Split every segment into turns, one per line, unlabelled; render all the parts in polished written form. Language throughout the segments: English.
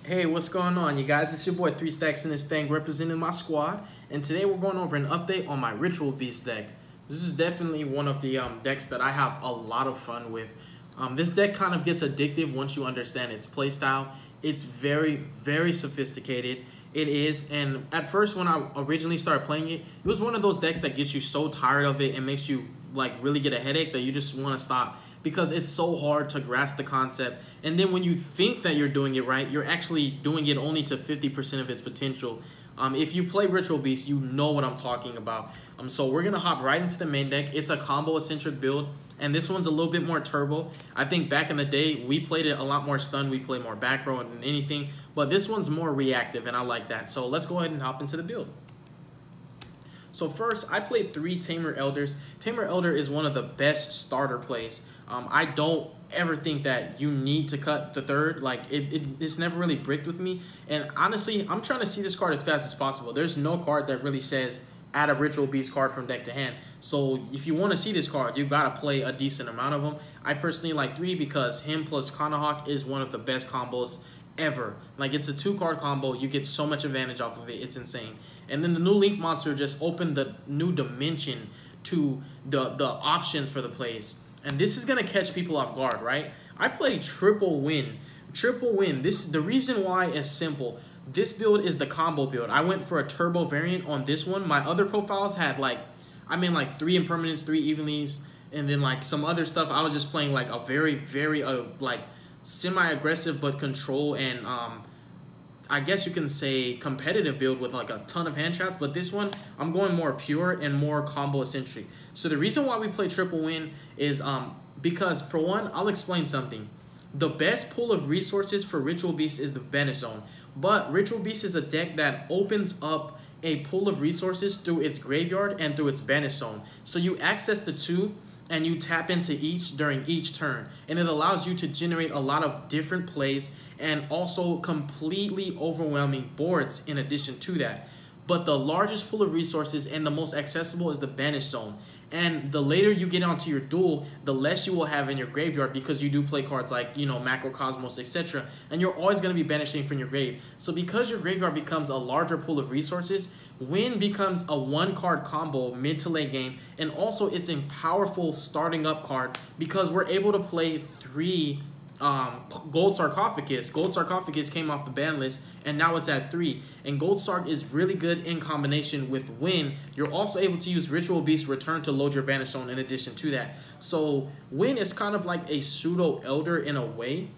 Hey, what's going on, you guys? It's your boy 3 Stacks in this thing representing my squad, and today we're going over an update on my Ritual Beast deck. This is definitely one of the decks that I have a lot of fun with. This deck kind of gets addictive once you understand its playstyle. It's very sophisticated. It is, and at first when I originally started playing it, it was one of those decks that gets you so tired of it and makes you like really get a headache that you just want to stop because it's so hard to grasp the concept. And then when you think that you're doing it right, you're actually doing it only to 50% of its potential. If you play Ritual Beast, you know what I'm talking about. So we're going to hop right into the main deck. It's a combo-eccentric build, and this one's a little bit more turbo. I think back in the day, we played it a lot more stun. We played more back row than anything, but this one's more reactive, and I like that. So let's go ahead and hop into the build. So first, I played 3 Tamer Elders. Tamer Elder is one of the best starter plays. I don't ever think that you need to cut the third. Like, it's never really bricked with me. And honestly, I'm trying to see this card as fast as possible. There's no card that really says add a Ritual Beast card from deck to hand. So if you want to see this card, you got to play a decent amount of them. I personally like 3 because him plus Kanahawk is one of the best combos ever. Like, it's a 2-card combo. You get so much advantage off of it. It's insane. And then the new Link monster just opened the new dimension to the options for the plays. And this is gonna catch people off guard, right? I play triple win. Triple win. This is the reason why is simple. This build is the combo build. I went for a turbo variant on this one. My other profiles had like 3 impermanents, 3 evenlies, and then like some other stuff. I was just playing like a very like semi-aggressive but control and I guess you can say competitive build with like a ton of hand traps, but this one I'm going more pure and more combo eccentric. So the reason why we play triple win is because for one, I'll explain something. The best pool of resources for Ritual Beast is the Banish Zone, but Ritual Beast is a deck that opens up a pool of resources through its graveyard and through its Banish Zone. So you access the two and you tap into each during each turn, and it allows you to generate a lot of different plays and also completely overwhelming boards in addition to that. But the largest pool of resources and the most accessible is the Banish Zone. And the later you get onto your duel, the less you will have in your graveyard because you do play cards like, you know, Macrocosmos, etc. And you're always going to be banishing from your grave. So because your graveyard becomes a larger pool of resources, Win becomes a 1-card combo mid to late game. And also it's a powerful starting up card because we're able to play 3 Gold Sarcophagus. Gold Sarcophagus came off the ban list, and now it's at 3. And Gold Sarc is really good in combination with Win. You're also able to use Ritual Beast Return to load your Banish Zone in addition to that. So Win is kind of like a pseudo Elder in a way.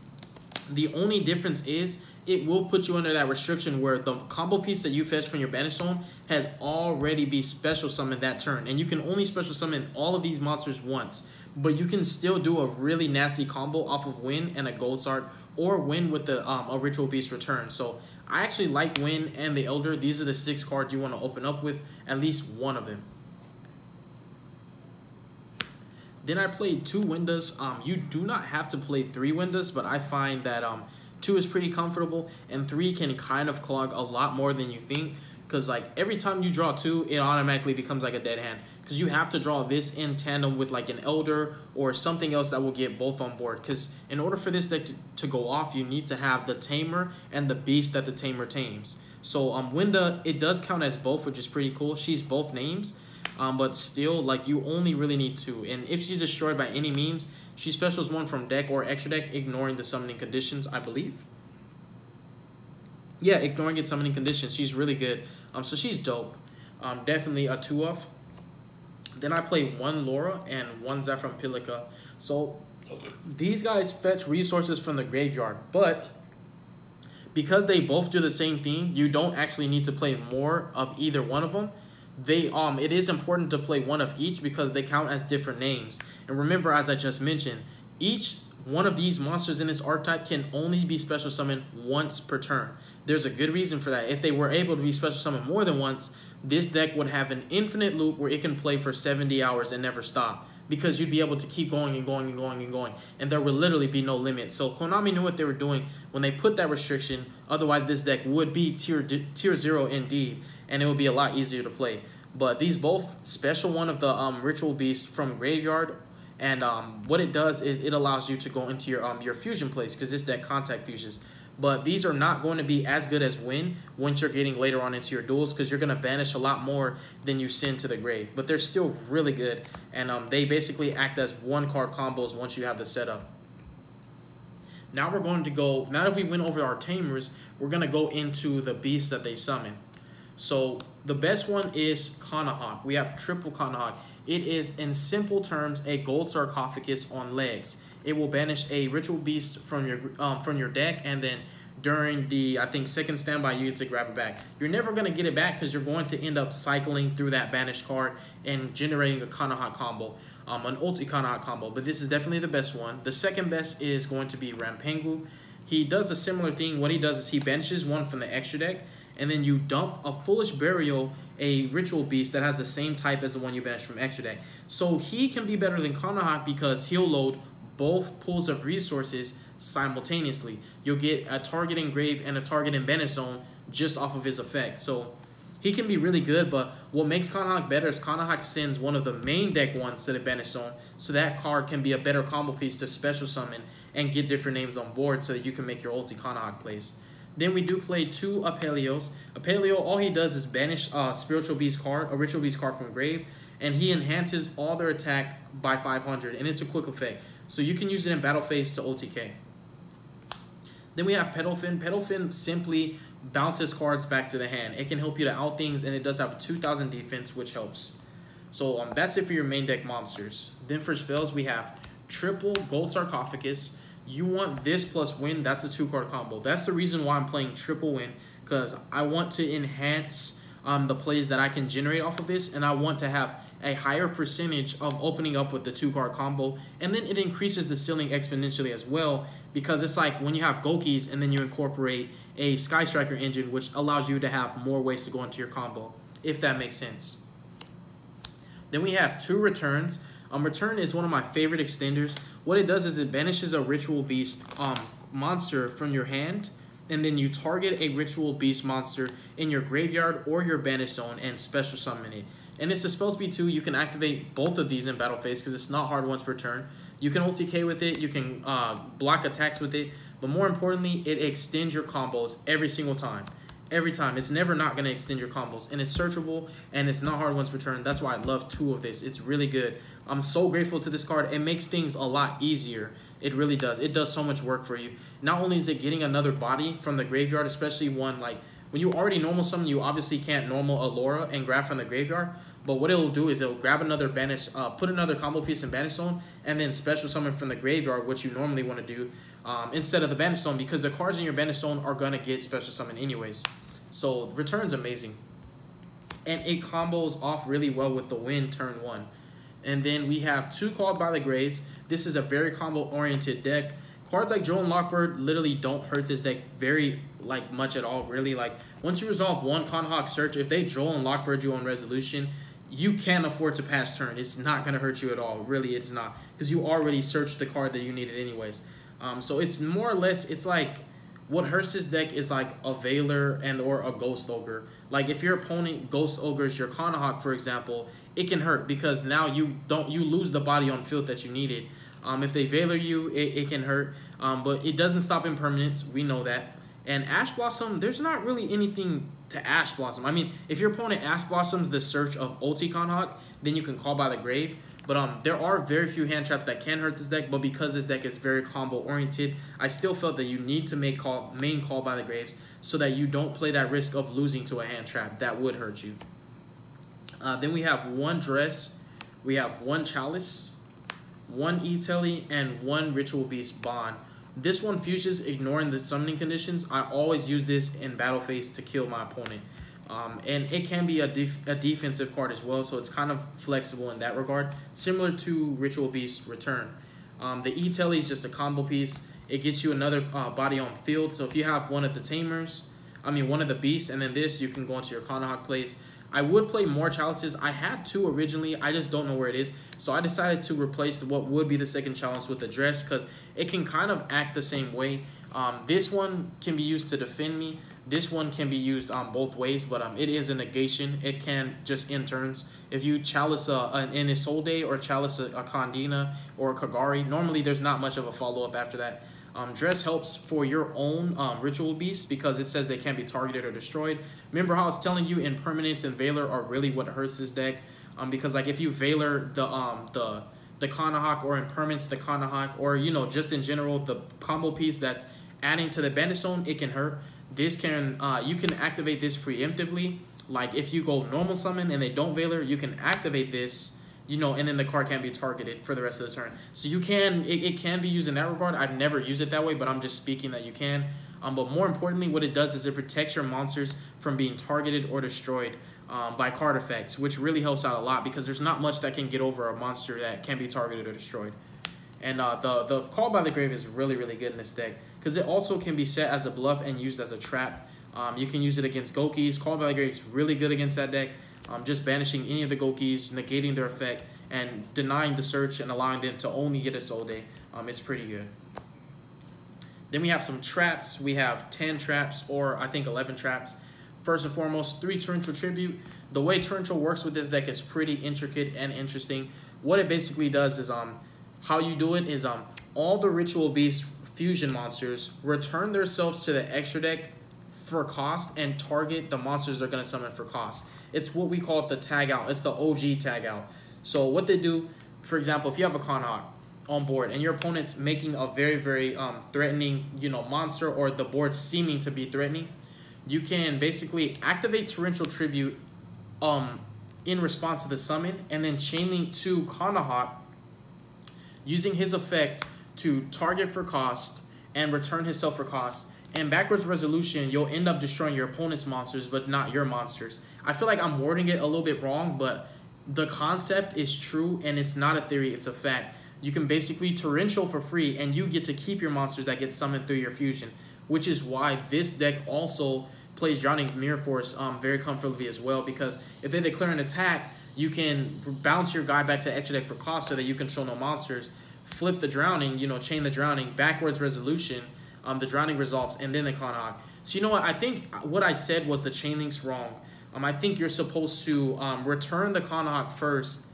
The only difference is it will put you under that restriction where the combo piece that you fetch from your Banish Zone has already been special summoned that turn. And you can only special summon all of these monsters once. But you can still do a really nasty combo off of Win and a Gold Sarc, or Win with the a Ritual Beast Return. So I actually like Win and the Elder. These are the 6 cards you want to open up with, at least one of them. Then I played 2 Windas. You do not have to play 3 Windas, but I find that 2 is pretty comfortable, and 3 can kind of clog a lot more than you think. Because like every time you draw 2, it automatically becomes like a dead hand. Because you have to draw this in tandem with like an Elder or something else that will get both on board. Because in order for this deck to go off, you need to have the Tamer and the Beast that the Tamer tames. So Winda, it does count as both, which is pretty cool. She's both names. But still, like, you only really need 2. And if she's destroyed by any means, she specials 1 from deck or extra deck, ignoring the summoning conditions, I believe. Yeah, ignoring its summoning conditions. She's really good. So she's dope. Definitely a 2-off. Then I play 1 Laura and 1 Zephyr Pilica. So these guys fetch resources from the graveyard, but because they both do the same thing, you don't actually need to play more of either one of them. It is important to play 1 of each because they count as different names. And remember, as I just mentioned, each one of these monsters in this archetype can only be special summoned once per turn. There's a good reason for that. If they were able to be special summoned more than once, this deck would have an infinite loop where it can play for 70 hours and never stop. Because you'd be able to keep going and going and going and going. And there would literally be no limit. So Konami knew what they were doing when they put that restriction. Otherwise, this deck would be tier 0 indeed. And it would be a lot easier to play. But these both special 1 of the Ritual Beast from Graveyard. And what it does is it allows you to go into your fusion plays. Because this deck contact fusions. But these are not going to be as good as Win once you're getting later on into your duels, because you're going to banish a lot more than you send to the grave. But they're still really good, and they basically act as one-card combos once you have the setup. Now we're going to go, now that we went over our tamers, we're going to go into the beasts that they summon. So the best one is Kanahawk. We have triple Kanahawk. It is, in simple terms, a gold sarcophagus on legs. It will banish a ritual beast from your deck, and then during the, I think, second standby, you get to grab it back. You're never going to get it back because you're going to end up cycling through that banished card and generating a Kanahawk combo, an ulti Kanahawk combo. But this is definitely the best one. The second best is going to be Rampengu. He does a similar thing. What he does is he banishes one from the extra deck, and then you dump a Foolish Burial, a ritual beast that has the same type as the one you banished from extra deck. So he can be better than Kanahawk because he'll load both pools of resources simultaneously. You'll get a target in grave and a target in banish zone just off of his effect. So he can be really good, but what makes Kanahawk better is Kanahawk sends one of the main deck ones to the banish zone, so that card can be a better combo piece to special summon and get different names on board so that you can make your ulti Kanahawk plays. Then we do play two Apelios. Apelio, all he does is banish a spiritual beast card, a ritual beast card from grave, and he enhances all their attack by 500, and it's a quick effect. So you can use it in battle phase to OTK. Then we have Petalfin. Petalfin simply bounces cards back to the hand. It can help you to out things, and it does have a 2000 defense, which helps. So that's it for your main deck monsters. Then for spells, we have triple Gold Sarcophagus. You want this plus Win. That's a 2-card combo. That's the reason why I'm playing triple Win, because I want to enhance the plays that I can generate off of this, and I want to have a higher percentage of opening up with the 2-card combo, and then it increases the ceiling exponentially as well, because it's like when you have Gokis and then you incorporate a Sky Striker engine, which allows you to have more ways to go into your combo, if that makes sense. Then we have two Returns. Return is one of my favorite extenders. What it does is it banishes a Ritual Beast monster from your hand, and then you target a Ritual Beast monster in your graveyard or your banish zone and special summon it. And it's a spell speed 2. You can activate both of these in battle phase because it's not hard once per turn. You can OTK with it. You can block attacks with it. But more importantly, it extends your combos every single time. Every time. It's never not going to extend your combos. And it's searchable, and it's not hard once per turn. That's why I love 2 of this. It's really good. I'm so grateful to this card. It makes things a lot easier. It really does. It does so much work for you. Not only is it getting another body from the graveyard, especially one like when you already normal summon, you obviously can't normal Allura and grab from the graveyard. But what it'll do is it'll grab another banish, put another combo piece in banish zone, and then special summon from the graveyard, which you normally want to do instead of the banish zone, because the cards in your banish zone are gonna get special summon anyways. So Return's amazing, and it combos off really well with the Win turn 1. And then we have two Called by the Graves. This is a very combo-oriented deck. Cards like Joe and Lockbird literally don't hurt this deck very much at all, really. Like, once you resolve one Kanahawk search, if they Joel and Lockbird you on resolution, you can't afford to pass turn. It's not going to hurt you at all. Really, it's not. Because you already searched the card that you needed anyways. So it's more or less, it's like, what hurts this deck is like a Veiler and or a Ghost Ogre. Like, if your opponent Ghost Ogres your Kanahawk, for example, it can hurt because now you lose the body on field that you needed. If they Veiler you, it can hurt. But it doesn't stop impermanence. We know that. And Ash Blossom, there's not really anything to Ash Blossom. I mean, if your opponent Ash Blossoms the search of ulti Kanahawk, then you can Call by the Grave. But there are very few hand traps that can hurt this deck, but because this deck is very combo-oriented, I still felt that you need to make main Call by the Graves so that you don't play that risk of losing to a hand trap that would hurt you. Then we have one Dress, we have one Chalice, one E-Telly, and one Ritual Beast Bond. This one fuses ignoring the summoning conditions. I always use this in battle phase to kill my opponent. And it can be a defensive card as well, so it's kind of flexible in that regard, similar to Ritual Beast Return. The E-Telly is just a combo piece. It gets you another body on field, so if you have one of the Tamers, one of the Beasts, and then this, you can go into your Kanahawk plays. I would play more Chalices. I had 2 originally. I just don't know where it is. So I decided to replace what would be the second Chalice with the Dress because it can kind of act the same way. This one can be used to defend me. This one can be used both ways, but it is a negation. It can just end turns. If you Chalice an Isolde or Chalice a Kandina or a Kagari, normally there's not much of a follow-up after that. Dress helps for your own ritual beasts because it says they can't be targeted or destroyed. Remember how I was telling you impermanence and Valor are really what hurts this deck, because like if you Valor the Kanahawk or impermanence the Kanahawk, or you know, just in general the combo piece that's adding to the Bandit Zone, it can hurt. This can you can activate this preemptively. Like if you go normal summon and they don't Valor, you can activate this, you know, and then the card can't be targeted for the rest of the turn. So you can, it can be used in that regard. I've never used it that way, but I'm just speaking that you can. But more importantly, what it does is it protects your monsters from being targeted or destroyed by card effects, which really helps out a lot because there's not much that can get over a monster that can be targeted or destroyed. And the Call by the Grave is really, really good in this deck because it also can be set as a bluff and used as a trap. You can use it against Gokis. Call by the Grave is really good against that deck. Just banishing any of the Gokis, negating their effect, and denying the search and allowing them to only get a Soul Day. It's pretty good. Then we have some traps. We have 10 traps, or I think 11 traps. First and foremost, 3 Torrential Tribute. The way Torrential works with this deck is pretty intricate and interesting. What it basically does is how you do it is all the Ritual Beast fusion monsters return themselves to the extra deck for cost and target the monsters they're going to summon for cost. It's what we call it the tag out. It's the OG tag out. So what they do, for example, if you have a Kanahawk on board and your opponent's making a very, very threatening, you know, monster, or the board's seeming to be threatening, you can basically activate Torrential Tribute in response to the summon, and then chain link to Kanahawk using his effect to target for cost and return himself for cost. And backwards resolution, you'll end up destroying your opponent's monsters, but not your monsters. I feel like I'm wording it a little bit wrong, but the concept is true, and it's not a theory, it's a fact. You can basically torrential for free, and you get to keep your monsters that get summoned through your fusion, which is why this deck also plays Drowning Mirror Force very comfortably as well, because if they declare an attack, you can bounce your guy back to extra deck for cost so that you control no monsters, flip the Drowning, you know, chain the Drowning, backwards resolution, the Drowning resolves, and then the Kanahawk. So you know what? I think what I said was the chain link's wrong. I think you're supposed to return the Kanahawk first,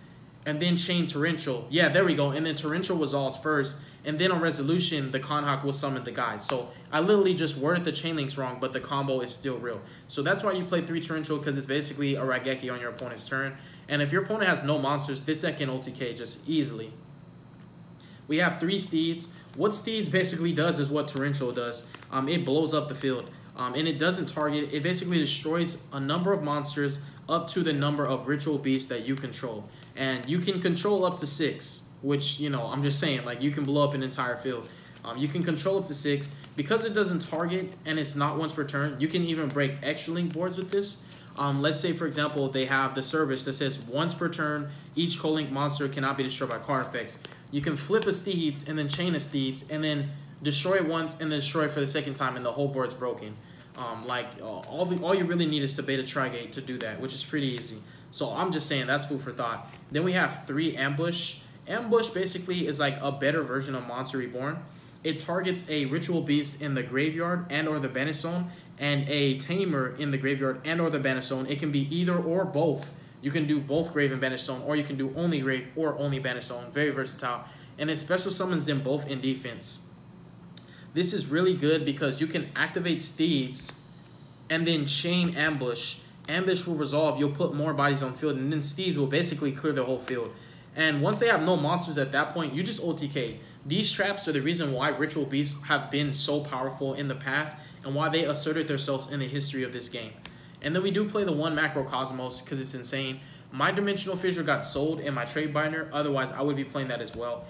and then chain Torrential. Yeah, there we go. And then Torrential resolves first, and then on resolution, the Kanahawk will summon the guy. So I literally just worded the chain links wrong, but the combo is still real. So that's why you play 3 Torrential, because it's basically a Raigeki on your opponent's turn. And if your opponent has no monsters, this deck can OTK just easily. We have 3 Steeds. What Steeds basically does is what Torrential does. It blows up the field. And it doesn't target. It basically destroys a number of monsters up to the number of Ritual Beasts that you control. And you can control up to 6, which, you know, I'm just saying, like, you can blow up an entire field. You can control up to 6. Because it doesn't target and it's not once per turn, you can even break extra link boards with this. Let's say, for example, they have the service that says once per turn, each co-link monster cannot be destroyed by card effects. You can flip a Steeds and then chain a Steeds and then destroy it once and then destroy it for the second time, and the whole board's broken. All you really need is to beta Trigate to do that, which is pretty easy. So I'm just saying that's food for thought. Then we have 3 Ambush. Ambush basically is like a better version of Monster Reborn. It targets a Ritual Beast in the graveyard and or the Banish Zone, and a Tamer in the graveyard and or the Banish Zone. It can be either or both. You can do both Grave and Banish Zone, or you can do only Grave or only Banish Zone. Very versatile. And it special summons them both in defense. This is really good because you can activate Steeds and then chain Ambush. Ambush will resolve. You'll put more bodies on field, and then Steeds will basically clear the whole field. And once they have no monsters at that point, you just OTK. These traps are the reason why Ritual Beasts have been so powerful in the past and why they asserted themselves in the history of this game. And then we do play the 1 Macrocosmos because it's insane. My Dimensional Fissure got sold in my trade binder. Otherwise, I would be playing that as well.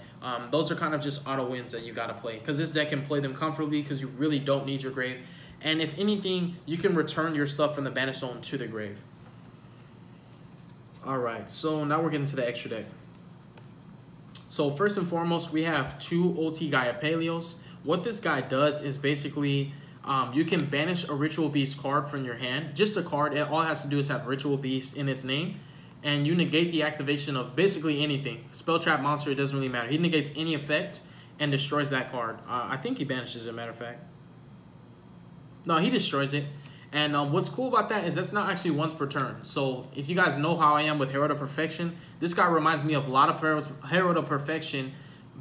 Those are kind of just auto wins that you got to play, because this deck can play them comfortably because you really don't need your grave. And if anything, you can return your stuff from the Banish Zone to the grave. Alright, so now we're getting to the extra deck. So first and foremost, we have 2 OT Gaia Paleos. What this guy does is basically you can banish a Ritual Beast card from your hand. Just a card. All it has to do is have Ritual Beast in its name. And you negate the activation of basically anything. Spell Trap Monster, it doesn't really matter. He negates any effect and destroys that card. I think he banishes it, as a matter of fact. No, he destroys it. And what's cool about that is that's not actually once per turn. So if you guys know how I am with Herald of Perfection, this guy reminds me of a lot of Herald of Perfection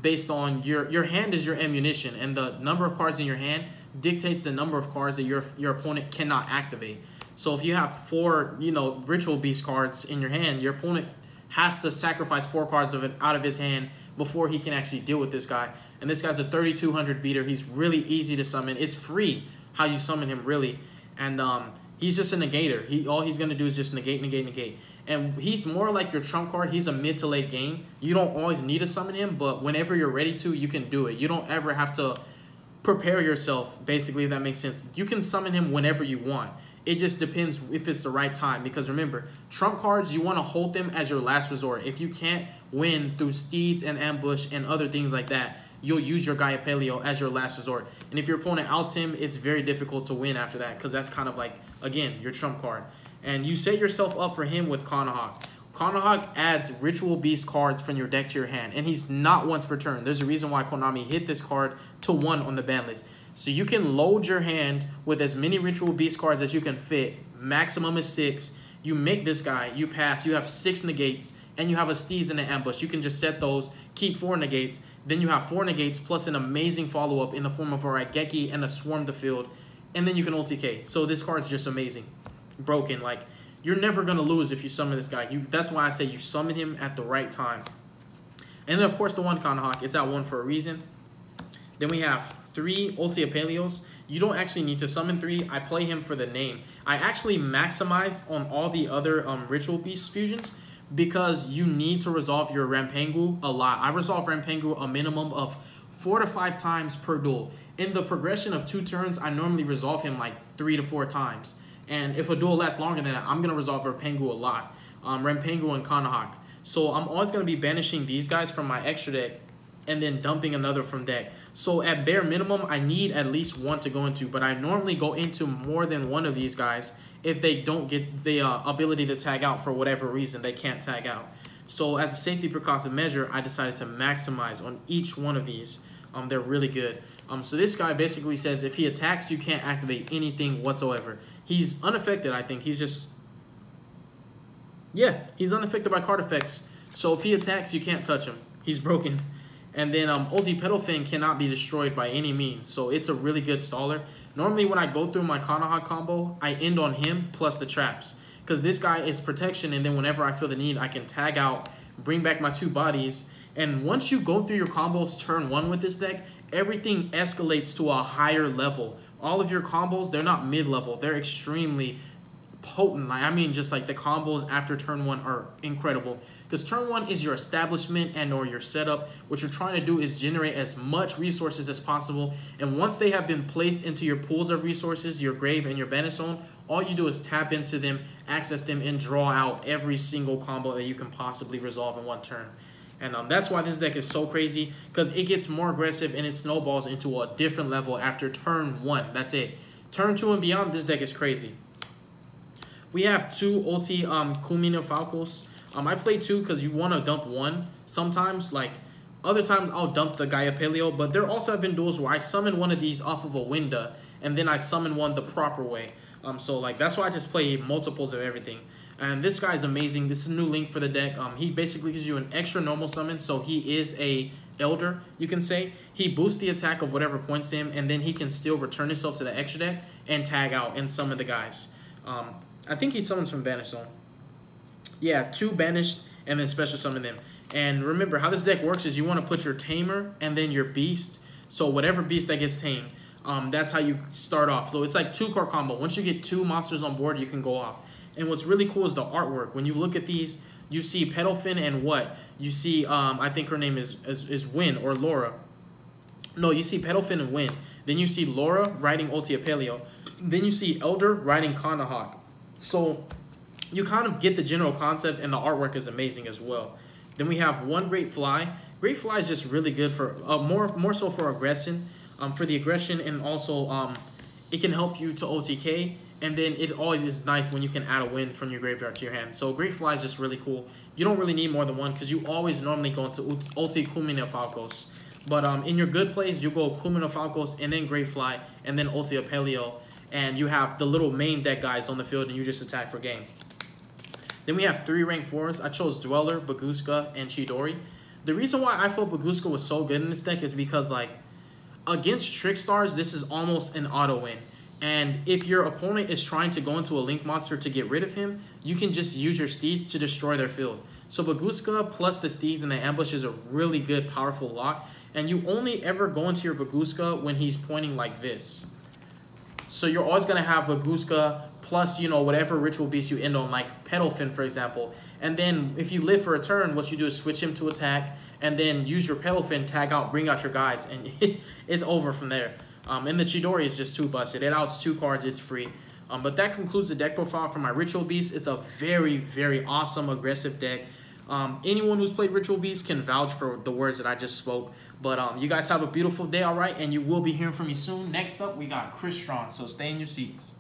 based on your hand is your ammunition, and the number of cards in your hand dictates the number of cards that your opponent cannot activate. So if you have 4, Ritual Beast cards in your hand, your opponent has to sacrifice 4 cards out of his hand before he can actually deal with this guy. And this guy's a 3200 beater. He's really easy to summon. It's free how you summon him, really. And he's just a negator. All he's going to do is just negate, negate, negate. And he's more like your trump card. He's a mid to late game. You don't always need to summon him, but whenever you're ready to, you can do it. You don't ever have to prepare yourself, basically, if that makes sense. You can summon him whenever you want. It just depends if it's the right time. Because remember, trump cards, you want to hold them as your last resort. If you can't win through steeds and ambush and other things like that, you'll use your Gaia Paleo as your last resort. And if your opponent outs him, it's very difficult to win after that, because that's kind of like, again, your trump card. And you set yourself up for him with Kanahawk. Kanahawk adds Ritual Beast cards from your deck to your hand, and he's not once per turn. There's a reason why Konami hit this card to 1 on the ban list. So you can load your hand with as many Ritual Beast cards as you can fit. Maximum is 6. You make this guy, you pass, you have 6 negates, and you have a Steeds and an ambush. You can just set those, keep 4 negates, then you have 4 negates plus an amazing follow-up in the form of a Raigeki and a Swarm the Field, and then you can OTK. So this card's just amazing. Broken, like, you're never going to lose if you summon this guy. That's why I say you summon him at the right time. And then, of course, the 1 Kanahawk. It's at 1 for a reason. Then we have 3 Ultia Paleos. You don't actually need to summon 3. I play him for the name. I actually maximized on all the other Ritual Beast fusions because you need to resolve your Rampengu a lot. I resolve Rampengu a minimum of 4 to 5 times per duel. In the progression of 2 turns, I normally resolve him like 3 to 4 times. And if a duel lasts longer than that, I'm going to resolve Rampengu a lot. Rampengu and Kanahawk. So I'm always going to be banishing these guys from my extra deck and then dumping another from deck. So at bare minimum, I need at least 1 to go into. But I normally go into more than 1 of these guys if they don't get the ability to tag out for whatever reason. They can't tag out. So as a safety precaution measure, I decided to maximize on each one of these. They're really good. So this guy basically says if he attacks, you can't activate anything whatsoever. He's unaffected, I think. He's just... yeah, he's unaffected by card effects. So if he attacks, you can't touch him. He's broken. And then Ulti Pedalfin cannot be destroyed by any means. So it's a really good staller. Normally when I go through my Kanahawk combo, I end on him plus the traps. Because this guy is protection, and then whenever I feel the need, I can tag out, bring back my 2 bodies. And once you go through your combos turn 1 with this deck, everything escalates to a higher level. All of your combos, they're not mid-level. They're extremely potent. Like, I mean, just like the combos after turn 1 are incredible. Because turn 1 is your establishment and or your setup. What you're trying to do is generate as much resources as possible. And once they have been placed into your pools of resources, your grave and your banish zone, all you do is tap into them, access them, and draw out every single combo that you can possibly resolve in 1 turn. And that's why this deck is so crazy, because it gets more aggressive and it snowballs into a different level after turn 1. That's it. Turn 2 and beyond, this deck is crazy. We have 2 Ulti Kumino Falcos. I play 2 because you want to dump 1 sometimes. Like, other times I'll dump the Gaia Paleo, but there also have been duels where I summon one of these off of a window and then I summon one the proper way. So like that's why I just play multiples of everything. And this guy's amazing. This is a new link for the deck. He basically gives you an extra normal summon, so he is a elder, you can say. He boosts the attack of whatever points to him, and then he can still return himself to the extra deck and tag out and summon the guys. I think he summons from Banish Zone. Yeah, 2 banished and then special summon them. And remember, how this deck works is you want to put your Tamer and then your Beast. So whatever Beast that gets tamed, that's how you start off. So it's like 2-card combo. Once you get 2 monsters on board, you can go off. And what's really cool is the artwork. When you look at these, you see Pedalfin and what? You see, I think her name is Win or Laura. No, you see Pedalfin and Win. Then you see Laura riding Ultia Paleo. Then you see Elder riding Kanahawk. So you kind of get the general concept, and the artwork is amazing as well. Then we have 1 Great Fly. Great Fly is just really good for, more so for aggression. For the aggression, and also it can help you to OTK. And then it always is nice when you can add a win from your graveyard to your hand. So Great Fly is just really cool. You don't really need more than 1 because you always normally go into Ulti Kumino Falcos. But in your good plays, you go Kumino Falcos and then Great Fly and then Ultia Paleo. And you have the little main deck guys on the field and you just attack for game. Then we have 3 rank 4s. I chose Dweller, Baguska, and Chidori. The reason why I felt Bagooska was so good in this deck is because, like, against Trick Stars, this is almost an auto win. And if your opponent is trying to go into a Link monster to get rid of him, you can just use your steeds to destroy their field. So Bagooska plus the steeds and the ambush is a really good, powerful lock. And you only ever go into your Bagooska when he's pointing like this. So you're always going to have Bagooska plus, you know, whatever Ritual Beast you end on, like Petalfin, for example. And then if you live for a turn, what you do is switch him to attack and then use your Petalfin, tag out, bring out your guys, and it's over from there. And the Chidori is just too busted. It outs 2 cards, it's free. But that concludes the deck profile for my Ritual Beast. It's a very, very awesome, aggressive deck. Anyone who's played Ritual Beast can vouch for the words that I just spoke. But you guys have a beautiful day, all right? And you will be hearing from me soon. Next up, we got Crystron, so stay in your seats.